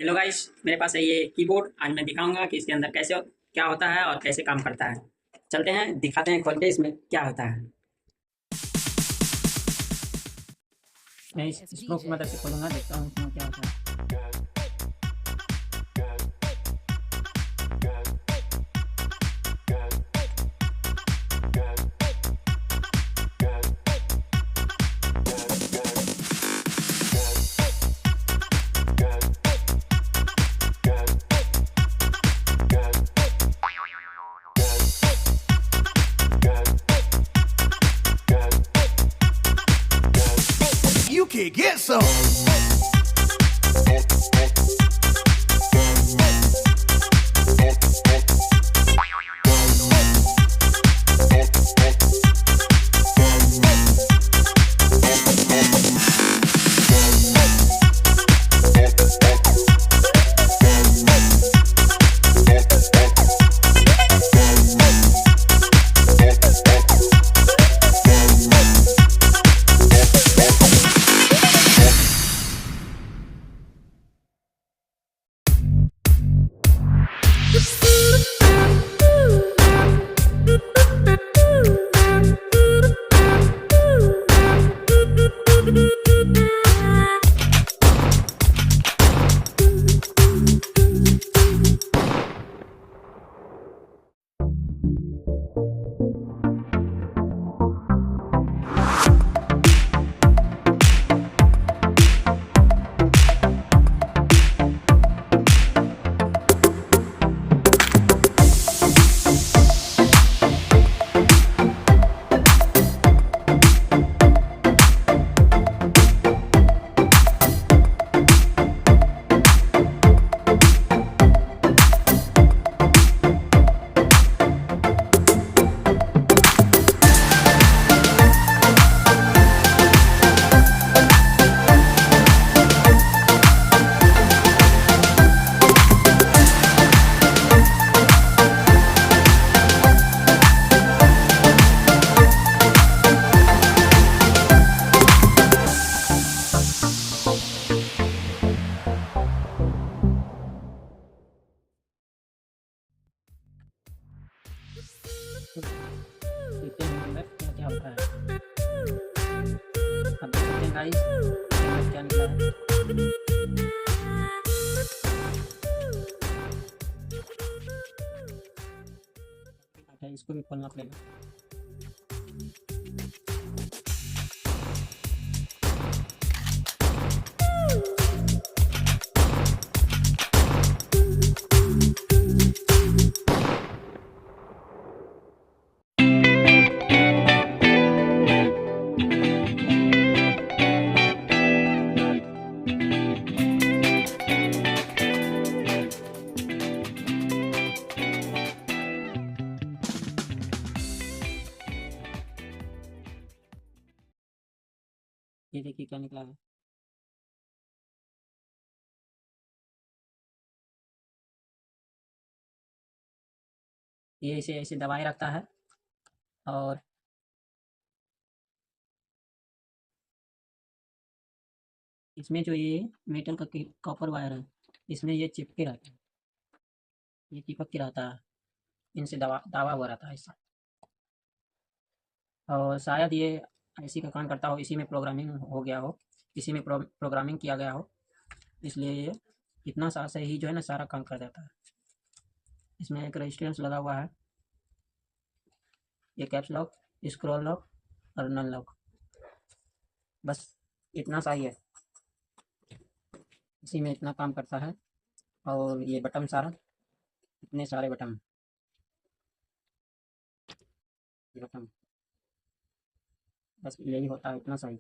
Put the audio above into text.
Hello guys, मेरे पास है ये कीबोर्ड। आज मैं दिखाऊंगा कि इसके अंदर कैसे क्या होता है और कैसे काम करता है। चलते हैं, दिखाते हैं खोल के इसमें क्या होता है। मैं इस स्क्रू की मदद से खोलूंगा, देखता हूँ इसमें क्या होता है। You can get some. देखते हैं अंदर क्या क्या होता है। अब देख सकते हैं गाइस, अंदर क्या निकला है। इसको भी खोलना पड़ेगा। ये देखिए क्या निकला है। ये इसे ऐसे दबाए रखता है और इसमें जो ये मेटल का कॉपर वायर है, इसमें ये चिपके रहता है, ये चिपक के रहता है, इनसे दबा दबा हुआ रहता है ऐसा। और शायद ये IC का काम करता हो, इसी में प्रोग्रामिंग हो गया हो, इसी में प्रोग्रामिंग किया गया हो, इसलिए ये इतना सा से ही जो है ना सारा काम कर देता है। इसमें एक रेजिस्टेंस लगा हुआ है, ये कैप्स लॉक, स्क्रॉल लॉक और नन लॉक, बस इतना सा ही है, इसी में इतना काम करता है। और ये बटन सारा, इतने सारे बटन बस यही होता है, इतना सा ही।